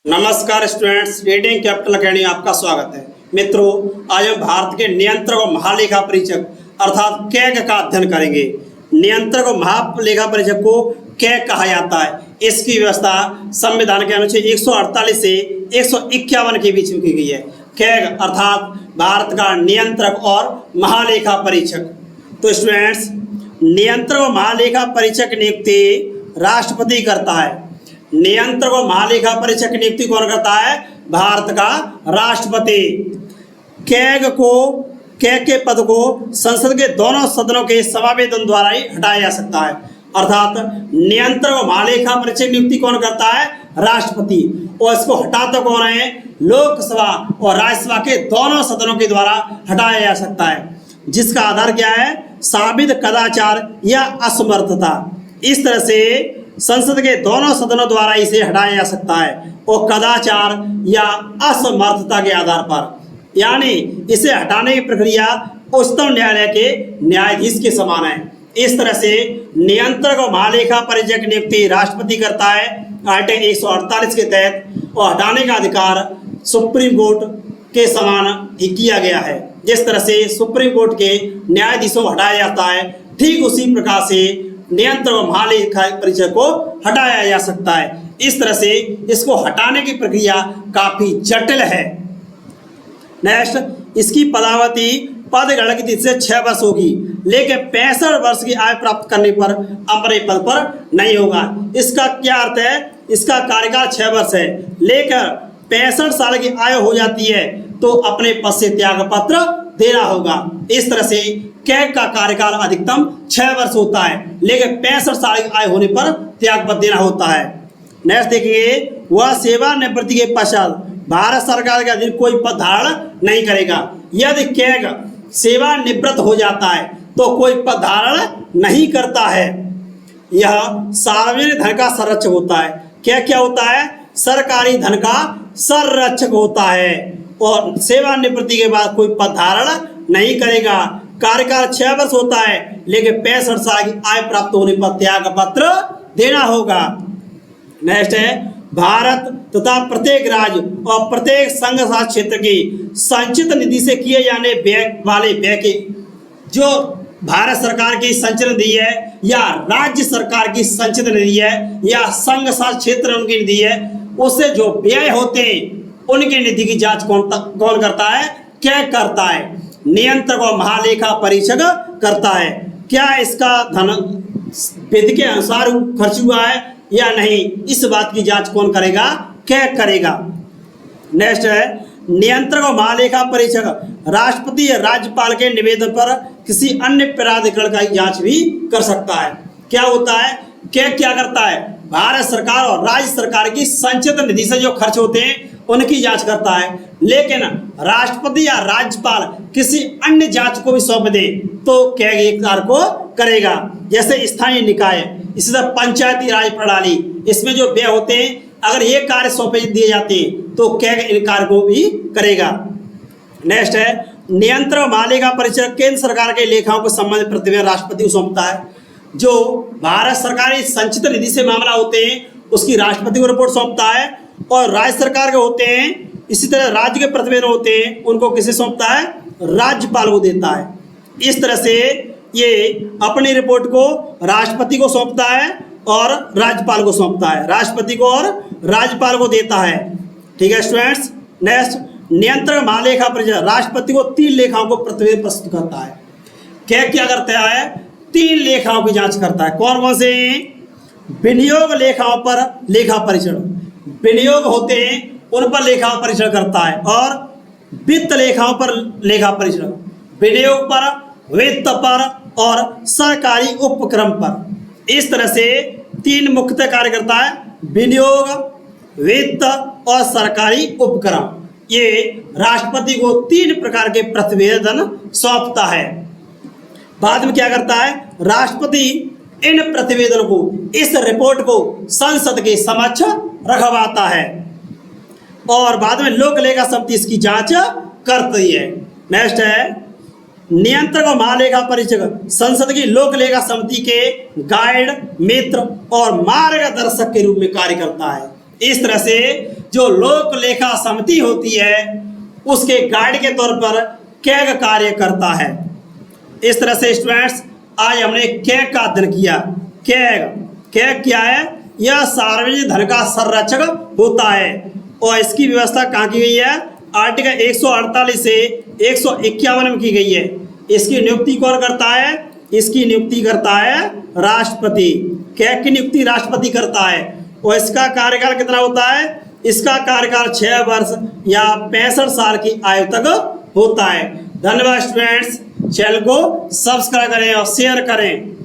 नमस्कार students, reading capital academy आपका स्वागत है। मित्रों, आज हम भारत के नियंत्रक और महालेखा परीक्षक अर्थात कैग का अध्ययन करेंगे। नियंत्रक और महालेखा परीक्षक को कैग कहा जाता है। इसकी व्यवस्था संविधान के अनुच्छेद 148 से 151 के बीच में की गई है। कैग अर्थात भारत का नियंत्रक और महालेखा परीक्षक। तो स्टूडेंट्स, नियंत्रक और महालेखा परीक्षक नियुक्ति राष्ट्रपति करता है। नियंत्रक और महालेखा परीक्षक की नियुक्ति कौन करता है? भारत का राष्ट्रपति। कैग के पद को संसद के दोनों सदनों के समावेदन द्वारा ही हटाया जा सकता है। अर्थात नियंत्रक और महालेखा परीक्षक नियुक्ति कौन करता है? राष्ट्रपति। और इसको हटाता कौन है? लोकसभा और राज्यसभा के दोनों सदनों के द्वारा हटाया जा सकता है। जिसका आधार क्या है? साबित कदाचार या असमर्थता। इस तरह से संसद के दोनों सदनों द्वारा इसे हटाया जा सकता है और कदाचार या असमर्थता के आधार पर, यानी इसे हटाने की प्रक्रिया उच्चतम न्यायालय के न्यायाधीश के समान है। इस तरह से नियंत्रक और महालेखा परीक्षक नियुक्ति राष्ट्रपति करता है आर्टिकल 148 के तहत, और हटाने का अधिकार सुप्रीम कोर्ट के समान ही किया गया है। जिस तरह से सुप्रीम कोर्ट के न्यायाधीशों को हटाया जाता है, ठीक उसी प्रकार से नियंत्रक और महालेखा परीक्षक को हटाया जा सकता है। इस तरह से इसको हटाने की प्रक्रिया काफी जटिल है। नेक्स्ट, इसकी पदावधि पद ग्रहण की तिथि से 6 वर्ष होगी, लेकिन 65 वर्ष की आयु प्राप्त करने पर अपने पद पर नहीं होगा। इसका क्या अर्थ है? इसका कार्यकाल 6 वर्ष है, लेकर 65 साल की आयु हो जाती है तो अपने पद से त्याग पत्र देना होगा। इस तरह से कैग का कार्यकाल अधिकतम 6 वर्ष होता है, लेकिन 65 साल की आयु होने पर त्याग पत्र देना होता है। नेक्स्ट देखिए, वह सेवानिवृत्ति के पश्चात भारत सरकार के अधीन कोई पद धारण नहीं करेगा। यदि कैग सेवानिवृत्त हो जाता है तो कोई पद धारण नहीं करता है। यह सार्वजनिक धन का संरक्षक होता है। क्या क्या होता है? सरकारी धन का संरक्षक होता है और सेवानिवृत्ति के बाद कोई पद धारण नहीं करेगा। कार्यकाल 6 वर्ष होता है, लेकिन 65 साल की आयु प्राप्त होने पर त्याग पत्र देना होगा। नेक्स्ट है, भारत तथा प्रत्येक राज्य और प्रत्येक संघ शासित क्षेत्र की संचित निधि से किए जाने वाले व्यय के, जो भारत सरकार की संचित निधि है या राज्य सरकार की संचित निधि है या संघ शासित क्षेत्र उनकी निधि है, उससे जो व्यय होते हैं उनकी निधि की जांच कौन करता है? कैग करता है। नियंत्रक और महालेखा परीक्षक करता है। क्या इसका धन विधि के अनुसार खर्च हुआ है या नहीं, इस बात की जांच कौन करेगा? कैग करेगा। नेक्स्ट है, नियंत्रक और महालेखा परीक्षक राष्ट्रपति या राज्यपाल के निवेदन पर किसी अन्य प्राधिकरण का जांच भी कर सकता है। क्या होता है? कैग क्या करता है? भारत सरकार और राज्य सरकार की संचित निधि से जो खर्च होते हैं उनकी जांच करता है, लेकिन राष्ट्रपति या राज्यपाल किसी अन्य जांच को भी सौंप दे तो कैग एक कार्य को करेगा। जैसे स्थानीय निकाय, इसी तरह पंचायती राज प्रणाली, इसमें जो व्यय होते हैं अगर ये कार्य सौंपे दिए जाते हैं तो कैग इन कार्य को भी करेगा। नेक्स्ट है, नियंत्रक महालेखा परीक्षक केंद्र सरकार के लेखाओं को संबंधित प्रतिवेदन राष्ट्रपति को सौंपता है। जो भारत सरकार की संचित निधि से मामला होते हैं उसकी राष्ट्रपति को रिपोर्ट सौंपता है, और राज्य सरकार के होते हैं, इसी तरह राज्य के प्रतिवेदन होते हैं, उनको किसे सौंपता है? राज्यपाल को देता है। इस तरह से ये अपनी रिपोर्ट को राष्ट्रपति को सौंपता है और राज्यपाल को सौंपता है, राष्ट्रपति को और राज्यपाल को देता है। ठीक है स्टूडेंट्स। नेक्स्ट, नियंत्रक महालेखा परीक्षक राष्ट्रपति को 3 लेखाओं को प्रतिवेदन प्रस्तुत करता है। क्या करता है? 3 लेखाओं की जांच करता है। कौन कौन से? विनियोग लेखाओं पर लेखा परीक्षण, विनियोग होते हैं उन पर लेखा परीक्षण करता है, और वित्त लेखाओं पर लेखा परीक्षण, विनियोग पर, वित्त पर और सरकारी उपक्रम पर। इस तरह से 3 मुख्य कार्य करता है: विनियोग, वित्त और सरकारी उपक्रम। ये राष्ट्रपति को 3 प्रकार के प्रतिवेदन सौंपता है। बाद में क्या करता है? राष्ट्रपति इन प्रतिवेदनों को, इस रिपोर्ट को संसद के समक्ष रखवाता है और बाद में लोक लेखा समिति इसकी जांच करती है। नेक्स्ट है, नियंत्रक और महालेखा परीक्षक संसद की लोक लेखा समिति के गाइड, मित्र और मार्गदर्शक के रूप में कार्य करता है। इस तरह से जो लोक लेखा समिति होती है उसके गाइड के तौर पर कैग कार्य करता है। इस तरह से स्टूडेंट्स आज हमने कैग का अध्ययन किया। कैग क्या है? यह सार्वजनिक धन का संरक्षक होता है और इसकी व्यवस्था कहाँ की गई है? आर्टिकल 148 से 151 में की गई है। इसकी नियुक्ति कौन करता है? इसकी नियुक्ति करता है राष्ट्रपति। कैग की नियुक्ति राष्ट्रपति करता है और इसका कार्यकाल कितना होता है? इसका कार्यकाल 6 वर्ष या 65 साल की आयु तक होता है। धन्यवाद स्टूडेंट्स, चैनल को सब्सक्राइब करें और शेयर करें।